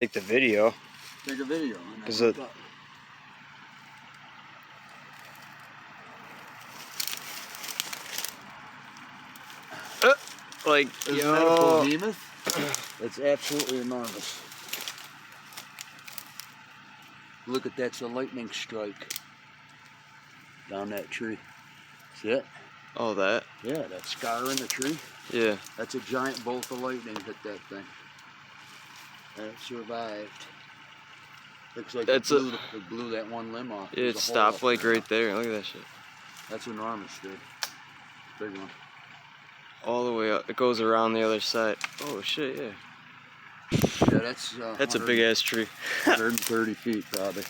Take the video. Take a video. Is it? Like, isn't that a behemoth? It's absolutely enormous. Look at that's a lightning strike down that tree. See it? Oh, that? Yeah, that scar in the tree. Yeah. That's a giant bolt of lightning hit that thing. And it survived. Looks like it blew that one limb off. Yeah, it stopped like right there. Look at that shit. That's enormous, dude. Big one. All the way up. It goes around the other side. Oh shit, yeah. Yeah, that's a big ass tree. 130 feet probably.